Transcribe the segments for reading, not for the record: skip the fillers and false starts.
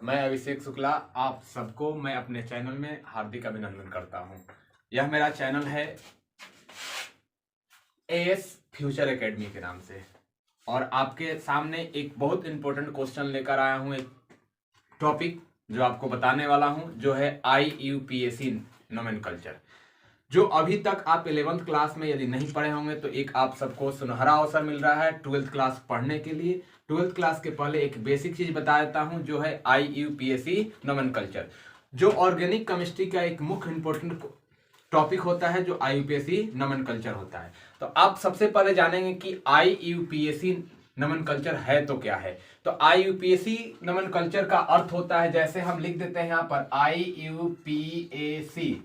मैं अभिषेक शुक्ला, आप सबको मैं अपने चैनल में हार्दिक अभिनंदन करता हूं। यह मेरा चैनल है एएस फ्यूचर एकेडमी के नाम से, और आपके सामने एक बहुत इंपॉर्टेंट क्वेश्चन लेकर आया हूं, एक टॉपिक जो आपको बताने वाला हूं, जो है IUPAC नोमेनकल्चर। जो अभी तक आप 11th क्लास में यदि नहीं पढ़े होंगे तो एक आप सबको सुनहरा अवसर मिल रहा है 12th क्लास पढ़ने के लिए। 12th क्लास के पहले एक बेसिक चीज बता देता हूं, जो है IUPAC नोमेनकल्चर, जो ऑर्गेनिक केमिस्ट्री का एक मुख्य इंपॉर्टेंट टॉपिक होता है, जो IUPAC नोमेनकल्चर होता है। तो आप सबसे पहले जानेंगे कि IUPAC नोमेनकल्चर है तो क्या है। तो IUPAC नोमेनकल्चर का अर्थ होता है, जैसे हम लिख देते हैं यहां पर IUPAC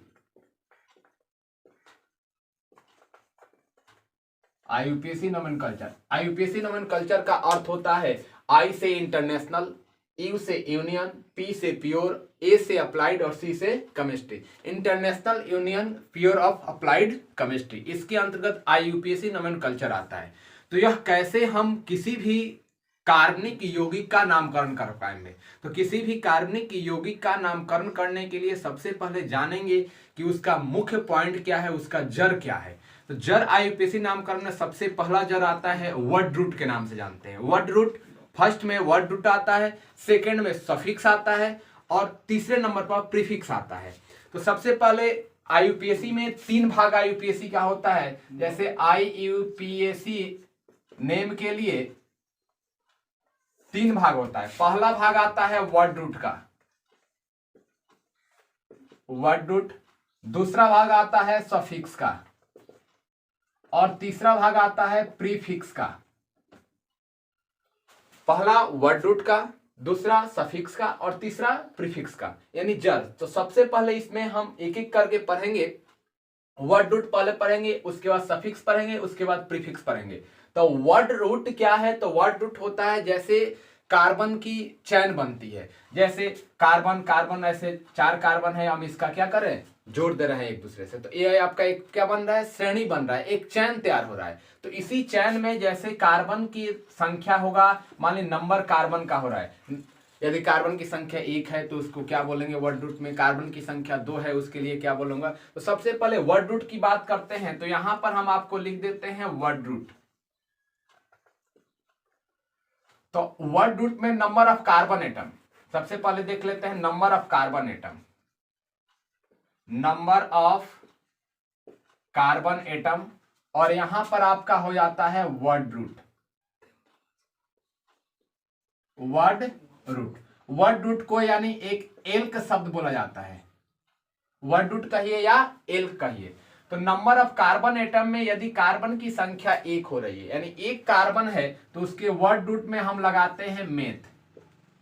नोमेनकल्चर। IUPAC नोमेनकल्चर का अर्थ होता है I से इंटरनेशनल, U से यूनियन, P से प्योर, A से अप्लाइड और C से chemistry. International union pure of applied chemistry, इसके अंतर्गत IUPAC नोमेनकल्चर आता है। तो यह कैसे हम किसी भी कार्बनिक यौगिक का नामकरण कर पाएंगे। तो किसी भी कार्बनिक यौगिक का नामकरण करने के लिए सबसे पहले जानेंगे कि उसका मुख्य पॉइंट क्या है, उसका जड़ क्या है। तो जड़ IUPAC नामकरण में सबसे पहला जड़ आता है वर्ड रूट के नाम से जानते हैं। वर्ड रूट, फर्स्ट में वर्ड रूट आता है, सेकंड में सफिक्स आता है, और तीसरे नंबर पर प्रीफिक्स आता है। तो सबसे पहले IUPAC में 3 भाग IUPAC का होता है। जैसे IUPAC नेम के लिए 3 भाग होता है। पहला भाग आता है वर्ड रूट का, वर्ड रूट। दूसरा भाग आता है सफिक्स का, और तीसरा भाग आता है प्रीफिक्स का। पहला वर्ड रूट का, दूसरा सफिक्स का, और तीसरा प्रीफिक्स का, यानी जड़। तो सबसे पहले इसमें हम एक एक करके पढ़ेंगे। वर्ड रूट पहले पढ़ेंगे, उसके बाद सफिक्स पढ़ेंगे, उसके बाद प्रीफिक्स पढ़ेंगे। तो वर्ड रूट क्या है? तो वर्ड रूट होता है जैसे कार्बन की चैन बनती है। जैसे कार्बन कार्बन, ऐसे 4 कार्बन है, हम इसका क्या करें, जोड़ दे रहे हैं एक दूसरे से। तो ये आपका एक क्या बन रहा है, श्रेणी बन रहा है, एक चैन तैयार हो रहा है। तो इसी चैन में जैसे कार्बन की संख्या होगा, मान ली नंबर कार्बन का हो रहा है। यदि कार्बन की संख्या 1 है तो उसको क्या बोलेंगे वर्ड रूट में। कार्बन की संख्या 2 है, उसके लिए क्या बोलूंगा। तो सबसे पहले वर्ड रूट की बात करते हैं। तो यहां पर हम आपको लिख देते हैं वर्ड रूट। तो वर्ड रूट में नंबर ऑफ कार्बन एटम, सबसे पहले देख लेते हैं number of carbon atom. Number of carbon atom, और यहां पर आपका हो जाता है word root. Word root, word root को यानी एक एल्क शब्द बोला जाता है। वर्ड रूट कहिए या एल्क कहिए। तो नंबर ऑफ कार्बन एटम में यदि कार्बन की संख्या 1 हो रही है, यानी 1 कार्बन है, तो उसके वर्ड रूट में हम लगाते हैं मेथ,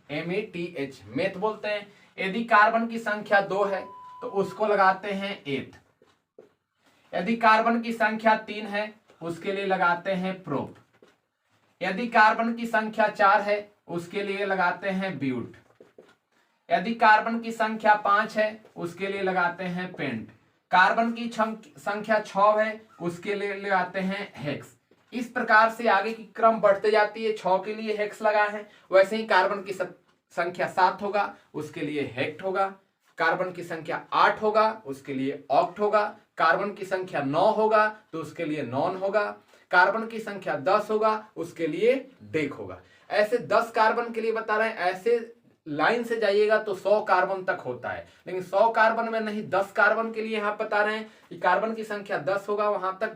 METH, मेथ बोलते हैं। यदि कार्बन की संख्या 2 है तो उसको लगाते हैं 8। यदि कार्बन की संख्या 3 है उसके लिए लगाते हैं प्रोप। यदि कार्बन की संख्या 4 है उसके लिए लगाते हैं ब्यूट। यदि कार्बन की संख्या 5 है उसके लिए लगाते हैं पेंट। कार्बन की संख्या 6 है उसके लिए लगाते हैं हेक्स। इस प्रकार से आगे की क्रम बढ़ते जाती है। 6 के लिए हेक्स लगा है, वैसे ही कार्बन की संख्या 7 होगा उसके लिए हेक्ट होगा। कार्बन की संख्या 8 होगा उसके लिए ऑक्ट होगा। कार्बन की संख्या 9 होगा तो उसके लिए नॉन होगा। कार्बन की संख्या 10 होगा उसके लिए डेक होगा। ऐसे 10 कार्बन के लिए बता रहे हैं। ऐसे लाइन से जाइएगा तो 100 कार्बन तक होता है, लेकिन 100 कार्बन में नहीं, 10 कार्बन के लिए यहां बता रहे हैं कि कार्बन की संख्या 10 होगा, वहां तक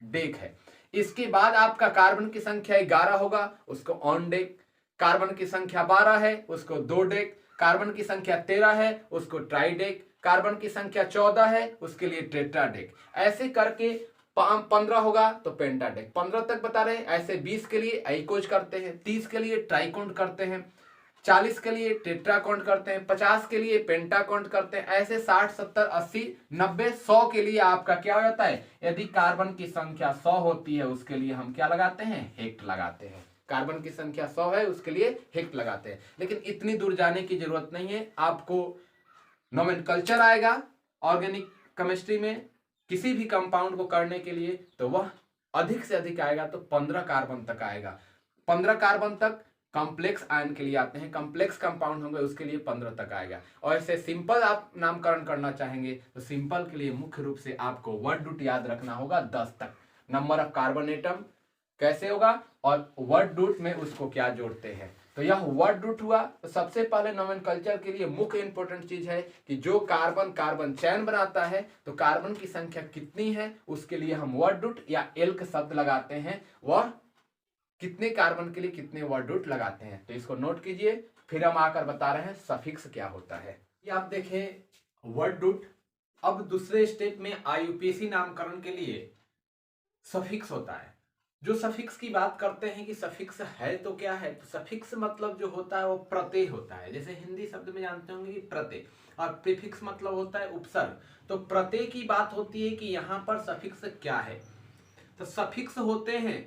डेक है। इसके बाद आपका कार्बन की संख्या 11 होगा उसको ऑन डेक। कार्बन की संख्या 12 है उसको 2 डेक। कार्बन की संख्या 13 है उसको ट्राइडेक। कार्बन की संख्या 14 है उसके लिए टेट्राडेक। ऐसे करके 15 होगा तो पेंटाडेक। 15 तक बता रहे हैं। ऐसे 20 के लिए आइकोज करते हैं, 30 के लिए ट्राइकोंट करते हैं, 40 के लिए टेट्राकोंट करते हैं, 50 के लिए पेंटाकोंट करते हैं। ऐसे 60, 70, 80, 90, 100 के लिए आपका क्या हो जाता है। यदि कार्बन की संख्या 100 होती है उसके लिए हम क्या लगाते हैं, हेक्ट लगाते हैं। कार्बन की संख्या 100 है उसके लिए हेक्ट लगाते हैं। लेकिन इतनी दूर जाने की जरूरत नहीं है। आपको नोमेनकल्चर आएगा ऑर्गेनिक केमिस्ट्री में किसी भी कंपाउंड को करने के लिए, तो वह अधिक से अधिक आएगा तो 15 कार्बन तक आएगा। 15 कार्बन तक कॉम्प्लेक्स आयन के लिए आते हैं, कॉम्प्लेक्स कंपाउंड होंगे उसके लिए 15 तक आएगा। और ऐसे सिंपल आप नामकरण करना चाहेंगे तो सिंपल के लिए मुख्य रूप से आपको वर्ड रूट याद रखना होगा 10 तक। नंबर ऑफ कार्बन एटम कैसे होगा और वर्ड रूट में उसको क्या जोड़ते हैं, तो यह वर्ड रूट हुआ। तो सबसे पहले नोमेनकल्चर के लिए मुख्य इंपॉर्टेंट चीज है कि जो कार्बन कार्बन चैन बनाता है तो कार्बन की संख्या कितनी है उसके लिए हम वर्ड रूट या एल्क शब्द लगाते हैं, वह कितने कार्बन के लिए कितने वर्ड रूट लगाते हैं। तो इसको नोट कीजिए, फिर हम आकर बता रहे हैं सफिक्स क्या होता है। ये आप देखें वर्ड रूट। अब दूसरे स्टेप में आईयूपीएसी नामकरण के लिए सफिक्स होता है। जो सफिक्स की बात करते हैं कि सफिक्स है तो क्या है, तो सफिक्स मतलब जो होता है वो प्रत्यय होता है। जैसे हिंदी शब्द में जानते होंगे कि प्रत्यय, और प्रीफिक्स मतलब होता है उपसर्ग। तो प्रत्यय की बात होती है कि यहाँ पर सफिक्स क्या है। तो सफिक्स होते हैं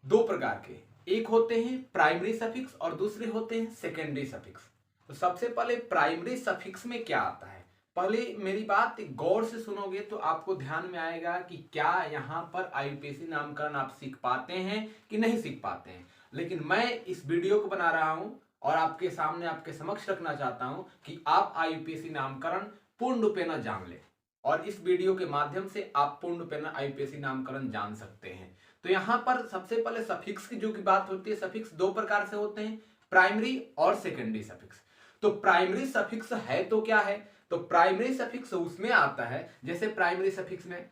दो प्रकार के, एक होते हैं प्राइमरी सफिक्स और दूसरे होते हैं सेकेंडरी सफिक्स। तो सबसे पहले प्राइमरी सफिक्स में क्या आता है, पहले मेरी बात गौर से सुनोगे तो आपको ध्यान में आएगा कि क्या यहाँ पर आईयूपीएसी नामकरण आप सीख पाते हैं कि नहीं सीख पाते हैं। लेकिन मैं इस वीडियो को बना रहा हूं और आपके सामने आपके समक्ष रखना चाहता हूं कि आप आईयूपीएसी नामकरण पूर्ण रूपेण जान ले, और इस वीडियो के माध्यम से आप पूर्ण रूपेण आईयूपीएसी नामकरण जान सकते हैं। तो यहां पर सबसे पहले सफिक्स की जो की बात होती है, सफिक्स दो प्रकार से होते हैं, प्राइमरी और सेकेंडरी सफिक्स। तो प्राइमरी सफिक्स है तो क्या है, तो प्राइमरी सफिक्स उसमें आता है, जैसे प्राइमरी सफिक्स में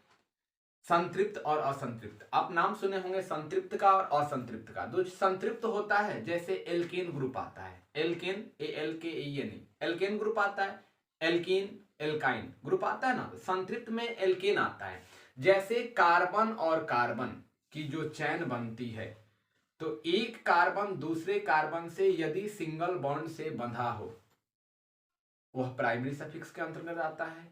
संतृप्त और असंतृप्त, आप नाम सुने होंगे संतृप्त का और असंतृप्त का। जो संतृप्त होता है जैसे एल्केन ग्रुप आता है, एल्केन ALKEN एल्केन ग्रुप आता है, एल्कीन एल्काइन ग्रुप आता है ना। संतृप्त में एल्केन आता है। जैसे कार्बन और कार्बन की जो चैन बनती है, तो एक कार्बन दूसरे कार्बन से यदि सिंगल बॉन्ड से बंधा हो वह प्राइमरी सफिक्स के अंतर्गत आता है।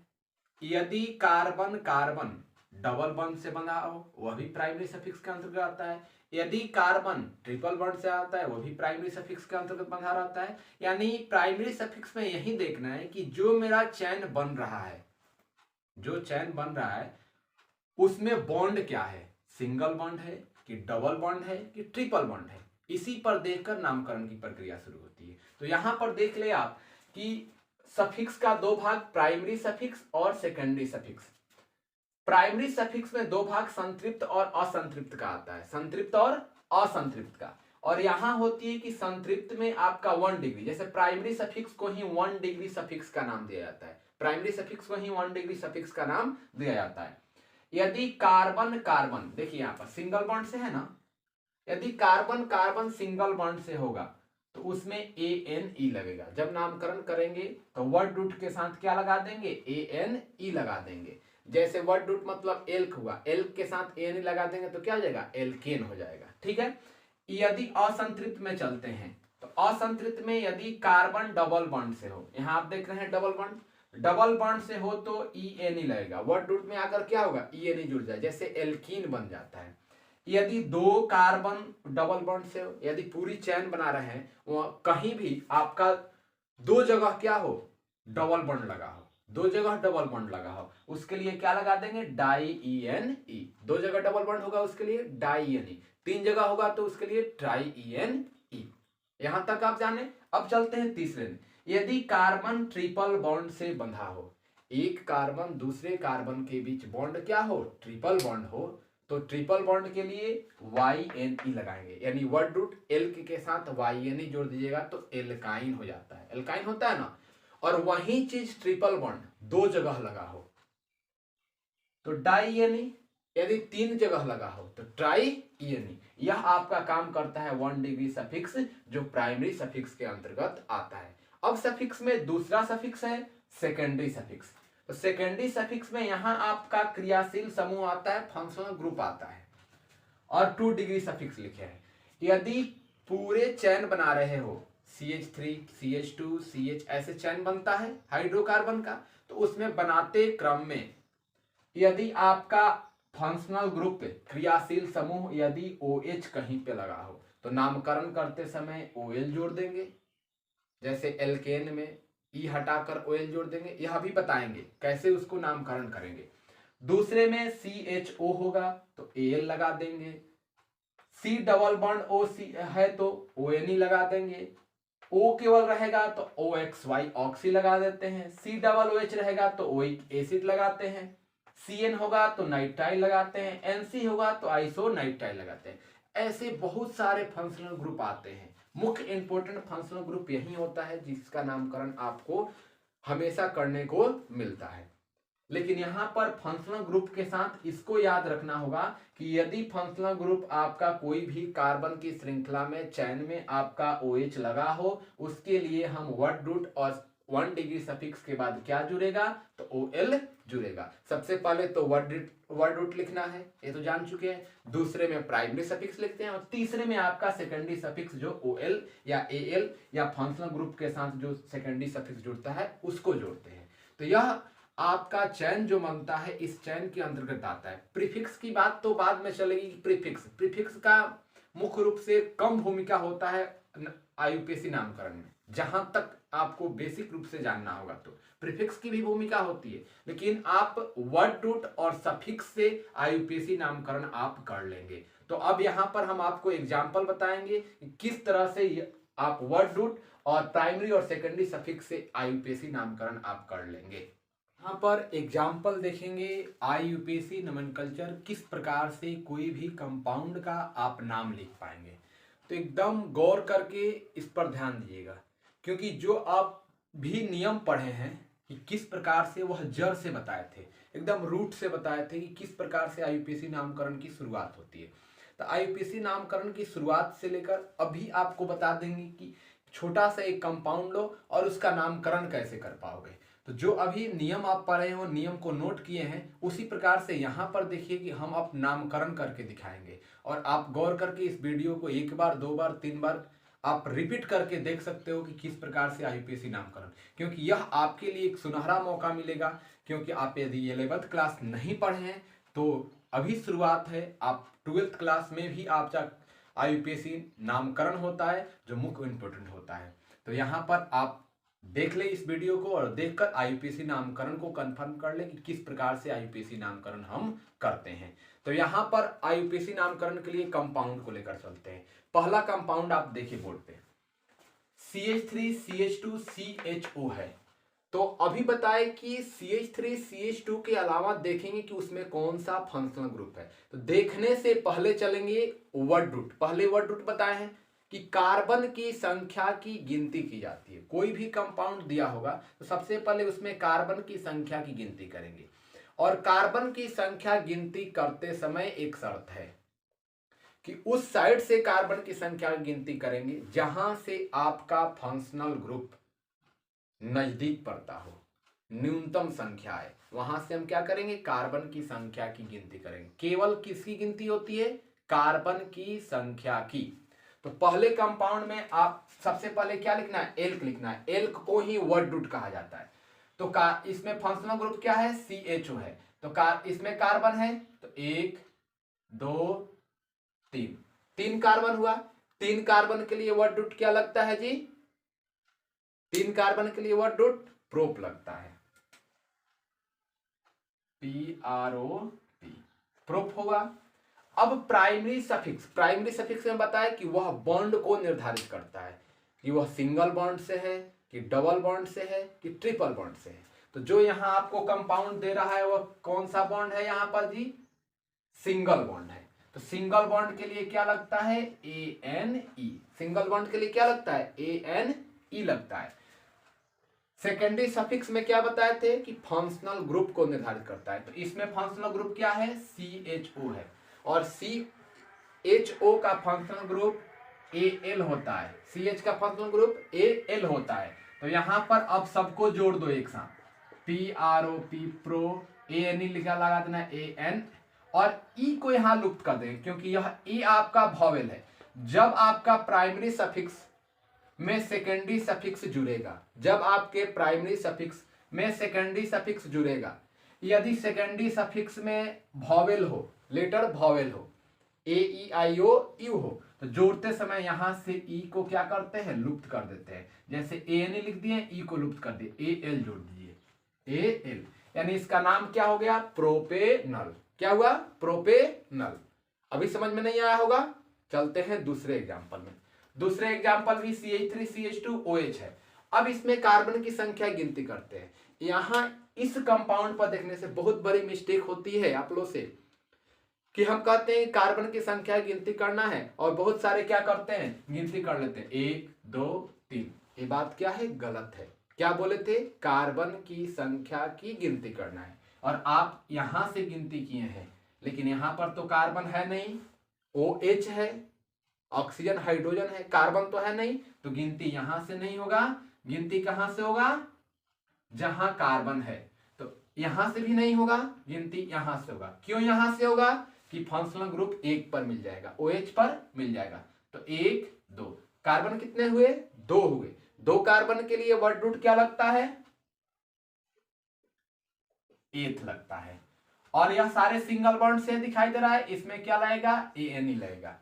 यदि कार्बन कार्बन डबल बॉन्ड से बंधा हो वह भी प्राइमरी सफिक्स के अंतर्गत आता है। यदि कार्बन ट्रिपल बॉन्ड से आता है वह भी प्राइमरी सफिक्स के अंतर्गत बंधा रहता है। यानी प्राइमरी सफिक्स में यही देखना है कि जो मेरा चैन बन रहा है, जो चैन बन रहा है उसमें बॉन्ड क्या है, सिंगल बॉन्ड है कि डबल बॉन्ड है कि ट्रिपल बॉन्ड है, इसी पर देखकर नामकरण की प्रक्रिया शुरू होती है। तो यहां पर देख ले आप कि सफिक्स का दो भाग, प्राइमरी सफिक्स और सेकेंडरी सफिक्स। प्राइमरी सफिक्स में दो भाग संतृप्त और असंतृप्त का आता है, संतृप्त और असंतृप्त का। और यहां होती है कि संतृप्त में आपका 1 डिग्री, जैसे प्राइमरी सफिक्स को ही 1 डिग्री सफिक्स का नाम दिया जाता है, प्राइमरी सफिक्स को ही 1 डिग्री सफिक्स का नाम दिया जाता है। यदि कार्बन कार्बन, देखिए यहां पर सिंगल बॉन्ड से है ना, यदि कार्बन कार्बन सिंगल बॉन्ड से होगा तो उसमें ANE लगेगा। जब नामकरण करेंगे तो वर्ड रूट के साथ क्या लगा देंगे, ANE लगा देंगे। जैसे वर्ड रूट मतलब एल्क हुआ, एल्क के साथ ANE लगा देंगे तो क्या हो जाएगा, एल्केन हो जाएगा। ठीक है। यदि असंतृप्त में चलते हैं तो असंतृप्त में यदि कार्बन डबल बॉन्ड से हो, यहां आप देख रहे हैं डबल बॉन्ड, डबल बॉन्ड से हो तो ENE लगेगा। वर्ड रूट में आकर क्या होगा, ENE जुड़ जाए, जैसे एल्कीन बन जाता है। यदि दो कार्बन डबल बॉन्ड से हो, यदि पूरी चैन बना रहे हैं वो कहीं भी आपका दो जगह क्या हो, डबल बॉन्ड लगा हो, दो जगह डबल बॉन्ड लगा हो, उसके लिए क्या लगा देंगे, डाई-ENE। दो जगह डबल बॉन्ड होगा उसके लिए डाई-ENE, तीन जगह होगा तो उसके लिए ट्राई-ENE। यहां तक आप जाने। अब चलते हैं तीसरे में, यदि कार्बन ट्रिपल बॉन्ड से बंधा हो, एक कार्बन दूसरे कार्बन के बीच बॉन्ड क्या हो, ट्रिपल बॉन्ड हो, तो ट्रिपल बॉन्ड के लिए YNE लगाएंगे, यानी वर्ड रूट एल्क के साथ YNE जोड़ दीजिएगा तो एल्काइन हो जाता है, एल्काइन होता है ना। और वही चीज ट्रिपल बॉन्ड दो जगह लगा हो तो डाई-ENE, यदि तीन जगह लगा हो तो ट्राई-ENE। यह आपका काम करता है 1 डिग्री सफिक्स, जो प्राइमरी सफिक्स के अंतर्गत आता है। अब सफिक्स में दूसरा सफिक्स है सेकेंडरी सफिक्स। तो सेकेंडरी सफिक्स में यहां आपका क्रियाशील समूह आता है, फंक्शनल ग्रुप आता है, और 2 डिग्री सफिक्स लिखे हैं। यदि पूरे चैन बना रहे हो, CH3 CH2 CH ऐसे चैन बनता है हाइड्रोकार्बन का, तो उसमें बनाते क्रम में यदि आपका फंक्शनल ग्रुप क्रियाशील समूह यदि OH कहीं पे लगा हो तो नामकरण करते समय OL जोड़ देंगे। जैसे एल्केन में E हटाकर OL जोड़ देंगे, यह भी बताएंगे कैसे उसको नामकरण करेंगे। दूसरे में CHO होगा तो AL लगा देंगे, सी डबल बॉन्ड ओ सी है तो ओ एन ई लगा देंगे, ओ केवल रहेगा तो ओ एक्स वाई ऑक्सी लगा देते हैं, सी डबल ओ एच रहेगा तो ओइक एसिड लगाते हैं, सी एन होगा तो नाइट्राइल लगाते हैं, एन सी होगा तो आइसो नाइट्राइल लगाते हैं। ऐसे बहुत सारे फंक्शनल ग्रुप आते हैं। मुख्य इंपोर्टेंट फंक्शनल ग्रुप यही होता है जिसका नामकरण आपको हमेशा करने को मिलता है। लेकिन यहां पर फंक्शनल ग्रुप के साथ इसको याद रखना होगा कि यदि फंक्शनल ग्रुप आपका कोई भी कार्बन की श्रृंखला में चैन में आपका OH लगा हो, उसके लिए हम वर्ड रूट और 1 डिग्री सफिक्स के बाद क्या जुड़ेगा तो OL जुड़ेगा। सबसे पहले तो वर्ड रूट लिखना है, ये तो जान चुके हैं। दूसरे में प्राइमरी सफिक्स लिखते हैं और तीसरे में आपका सेकेंडरी सफिक्स जो OL या AL या फंक्शनल ग्रुप के साथ जो सेकेंडरी सफिक्स जुड़ता है उसको जोड़ते हैं। तो यह आपका चैन जो बनता है इस चैन के अंतर्गत आता है। प्रीफिक्स की बात तो बाद में चलेगी। प्रीफिक्स का मुख्य रूप से कम भूमिका होता है IUPAC नामकरण में, जहां तक आपको बेसिक रूप से जानना होगा। तो प्रीफिक्स की भी भूमिका होती है, लेकिन आप वर्ड रूट और सफिक्स से IUPAC नामकरण आप कर लेंगे। तो अब यहां पर हम आपको एग्जाम्पल बताएंगे कि किस तरह से आप वर्ड रूट और प्राइमरी और सेकेंडरी सफिक्स से IUPAC नामकरण आप कर लेंगे। यहाँ पर एग्जाम्पल देखेंगे IUPAC नोमेनकल्चर किस प्रकार से कोई भी कंपाउंड का आप नाम लिख पाएंगे। तो एकदम गौर करके इस पर ध्यान दीजिएगा, क्योंकि जो आप भी नियम पढ़े हैं कि किस प्रकार से वह जड़ से बताए थे, एकदम रूट से बताए थे कि किस प्रकार से IUPAC नामकरण की शुरुआत होती है। तो IUPAC नामकरण की शुरुआत से लेकर अभी आपको बता देंगे कि छोटा सा एक कंपाउंड लो और उसका नामकरण कैसे कर पाओगे। तो जो अभी नियम आप पढ़े हो, नियम को नोट किए हैं, उसी प्रकार से यहाँ पर देखिए कि हम अब नामकरण करके दिखाएंगे। और आप गौर करके इस वीडियो को 1 बार 2 बार 3 बार आप रिपीट करके देख सकते हो कि किस प्रकार से IUPAC नामकरण, क्योंकि यह आपके लिए एक सुनहरा मौका मिलेगा। क्योंकि आप यदि 11th क्लास नहीं पढ़े हैं तो अभी शुरुआत है, आप 12th क्लास में भी आप IUPAC नामकरण होता है जो मुख्य इंपोर्टेंट होता है। तो यहाँ पर आप देख ले इस वीडियो को और देखकर IUPAC नामकरण को कंफर्म कर ले कि किस प्रकार से IUPAC नामकरण हम करते हैं। तो यहाँ पर IUPAC नामकरण के लिए कंपाउंड को लेकर चलते हैं। पहला कंपाउंड आप देखिए बोर्ड पे CH3CH2CHO है। तो अभी बताए कि CH3CH2 के अलावा देखेंगे कि उसमें कौन सा फंक्शनल ग्रुप है। तो देखने से पहले चलेंगे वर्ड रूट। पहले वर्ड रूट बताए हैं कि कार्बन की संख्या की गिनती की जाती है। कोई भी कंपाउंड दिया होगा तो सबसे पहले उसमें कार्बन की संख्या की गिनती करेंगे, और कार्बन की संख्या गिनती करते समय एक शर्त है कि उस साइड से कार्बन की संख्या की गिनती करेंगे जहां से आपका फंक्शनल ग्रुप नजदीक पड़ता हो, न्यूनतम संख्या है, वहां से हम क्या करेंगे कार्बन की संख्या की गिनती करेंगे। केवल किसकी गिनती होती है? कार्बन की संख्या की। तो पहले कंपाउंड में आप सबसे पहले क्या लिखना है? एल्क लिखना है। एल्क को ही वर्ड रूट कहा जाता है। तो इसमें फंक्शनल ग्रुप क्या है? CHO है। तो इसमें कार्बन है तो 1 2 3 3 कार्बन हुआ। 3 कार्बन के लिए वर्ड रूट क्या लगता है जी? 3 कार्बन के लिए वर्ड रूट प्रोप लगता है, PROP, प्रोप होगा। अब प्राइमरी सफिक्स में बताया कि वह बॉन्ड को निर्धारित करता है कि वह सिंगल बॉन्ड से है कि डबल बॉन्ड से है कि ट्रिपल बॉन्ड से है। तो जो यहां आपको कंपाउंड दे रहा है वह कौन सा बॉन्ड है? यहां पर जी सिंगल बॉन्ड है। तो सिंगल बॉन्ड के लिए क्या लगता है? ANE। सिंगल बॉन्ड के लिए क्या लगता है? ANE लगता है। सेकेंडरी सफिक्स में क्या बताए थे कि फंक्शनल ग्रुप को निर्धारित करता है। तो इसमें फंक्शनल ग्रुप क्या है? CHO है। और CHO का फंक्शनल ग्रुप AL होता है। CH का फंक्शनल ग्रुप AL होता है। तो यहां पर अब सबको जोड़ दो एक साथ, PROP प्रो, ANE लिखा लगा देना AN, और E को यहां लुप्त कर देंगे क्योंकि यह E आपका वॉवेल है। जब आपका प्राइमरी सफिक्स में सेकेंडरी सफिक्स जुड़ेगा, जब आपके प्राइमरी सफिक्स में सेकेंडरी सफिक्स जुड़ेगा, यदि सेकेंडरी सफिक्स में वॉवेल हो, लेटर वॉवेल हो, AEIO हो, तो जोड़ते समय यहां से E को क्या करते हैं? लुप्त कर देते हैं। जैसे ANE लिख दिए, E को लुप्त कर दिए, AL जोड़ दीजिए, AL, यानी इसका नाम क्या हो गया? प्रोपेनल। क्या हुआ? प्रोपेनल। अभी समझ में नहीं आया होगा? चलते हैं दूसरे एग्जाम्पल में। दूसरे एग्जाम्पल भी CH3CH2OH है। अब इसमें कार्बन की संख्या गिनती करते हैं। यहाँ इस कंपाउंड पर देखने से बहुत बड़ी मिस्टेक होती है आप लोग से कि हम कहते हैं कार्बन की संख्या गिनती करना है और बहुत सारे क्या करते हैं, गिनती कर लेते हैं 1 2 3। ये बात क्या है, गलत है। क्या बोले थे, कार्बन की संख्या की गिनती करना है और आप यहां से गिनती किए हैं, लेकिन यहां पर तो कार्बन है नहीं, OH है, ऑक्सीजन हाइड्रोजन है, कार्बन तो है नहीं, तो गिनती यहां से नहीं होगा। गिनती कहां से होगा, जहां कार्बन है। तो यहां से भी नहीं होगा, गिनती यहां से होगा। क्यों यहां से होगा कि फंक्शनल ग्रुप 1 पर मिल जाएगा, OH पर मिल जाएगा। तो 1 2 कार्बन कितने हुए, 2 हुए। 2 कार्बन के लिए वर्ड रूट क्या लगता है, 8 लगता है। और यह सारे सिंगल बॉन्ड से दिखाई दे रहा है, इसमें क्या लगेगा, ANE लगेगा।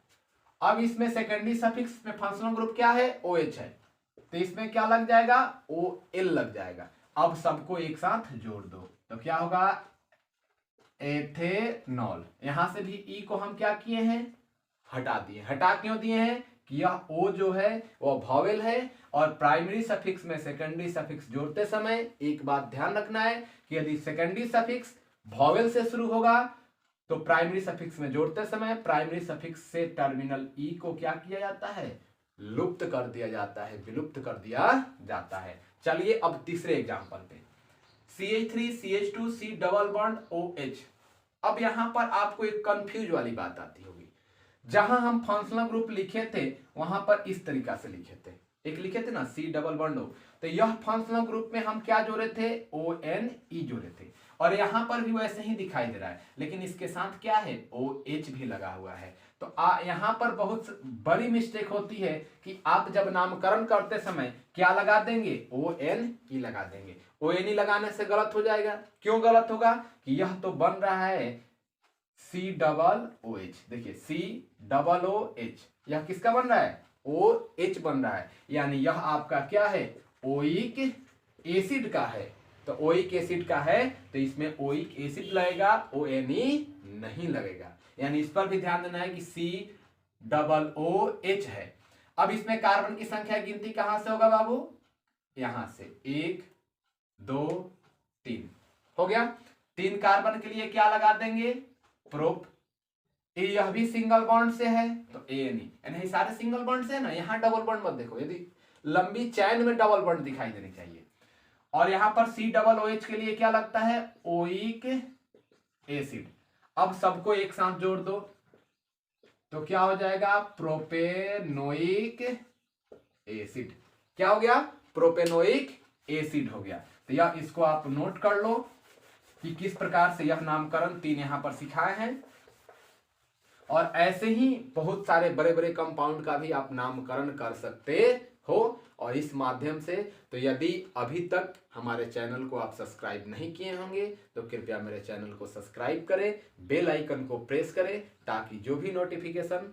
अब इसमें सेकेंडरी सफिक्स में फंक्शनल ग्रुप क्या है, OH है, तो इसमें क्या लग जाएगा, OL लग जाएगा। अब सबको एक साथ जोड़ दो तो क्या होगा, एथेनॉल। यहां से भी E को हम क्या किए हैं, हटा दिए। हटा क्यों दिए हैं कि यह O जो है वो वॉवेल है और प्राइमरी सफिक्स में सेकेंडरी सफिक्स जोड़ते समय एक बात ध्यान रखना है कि यदि सेकेंडरी सफिक्स वॉवेल से शुरू होगा तो प्राइमरी सफिक्स में जोड़ते समय प्राइमरी सफिक्स से टर्मिनल E को क्या किया जाता है, लुप्त कर दिया जाता है, विलुप्त कर दिया जाता है। चलिए अब तीसरे एग्जांपल पे, CH3CH2C डबल बॉन्ड OH। अब यहां पर आपको एक कंफ्यूज वाली बात आती होगी, जहां हम फंक्शनल ग्रुप लिखे थे वहां पर इस तरीका से लिखे थे, एक लिखे थे ना C डबल बॉन्ड O, तो यह फंक्शनल ग्रुप में हम क्या जोड़े थे, ONE जोड़े थे और यहां पर भी वैसे ही दिखाई दे रहा है, लेकिन इसके साथ क्या है, OH भी लगा हुआ है। तो यहां पर बहुत बड़ी मिस्टेक होती है कि आप जब नामकरण करते समय क्या लगा देंगे, ONE लगा देंगे। ONE लगाने से गलत हो जाएगा। क्यों गलत होगा कि यह तो बन रहा है COOH। देखिए COOH, यह किसका बन रहा है, OH बन रहा है, यानी यह आपका क्या है, ओइक एसिड का है। तो ओइक एसिड का है तो इसमें ओइक एसिड लगेगा, ONE नहीं लगेगा। यानी इस पर भी ध्यान देना है कि COOH है। अब इसमें कार्बन की संख्या गिनती कहां से होगा बाबू, यहां से 1 2 3 हो गया। 3 कार्बन के लिए क्या लगा देंगे, प्रोप। यह भी सिंगल बॉन्ड से है तो ANE, यानी सारे सिंगल बॉन्ड से है ना, यहां डबल बॉन्ड मत देखो, यदि लंबी चैन में डबल बॉन्ड दिखाई देनी चाहिए। और यहां पर COOH के लिए क्या लगता है, ओइक एसिड। अब सबको एक साथ जोड़ दो तो क्या हो जाएगा, प्रोपेनोइक एसिड। क्या हो गया, प्रोपेनोइक एसिड हो गया। तो यह इसको आप नोट कर लो कि किस प्रकार से यह नामकरण 3 यहां पर सिखाए हैं। और ऐसे ही बहुत सारे बड़े बड़े कंपाउंड का भी आप नामकरण कर सकते हो और इस माध्यम से। तो यदि अभी तक हमारे चैनल को आप सब्सक्राइब नहीं किए होंगे तो कृपया मेरे चैनल को सब्सक्राइब करें, बेल आइकन को प्रेस करें ताकि जो भी नोटिफिकेशन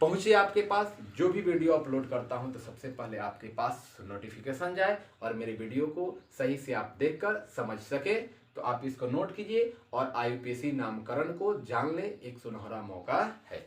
पहुंचे आपके पास, जो भी वीडियो अपलोड करता हूं तो सबसे पहले आपके पास नोटिफिकेशन जाए और मेरे वीडियो को सही से आप देखकर समझ सके। तो आप इसको नोट कीजिए और IUPAC नामकरण को जान ले, एक सुनहरा मौका है।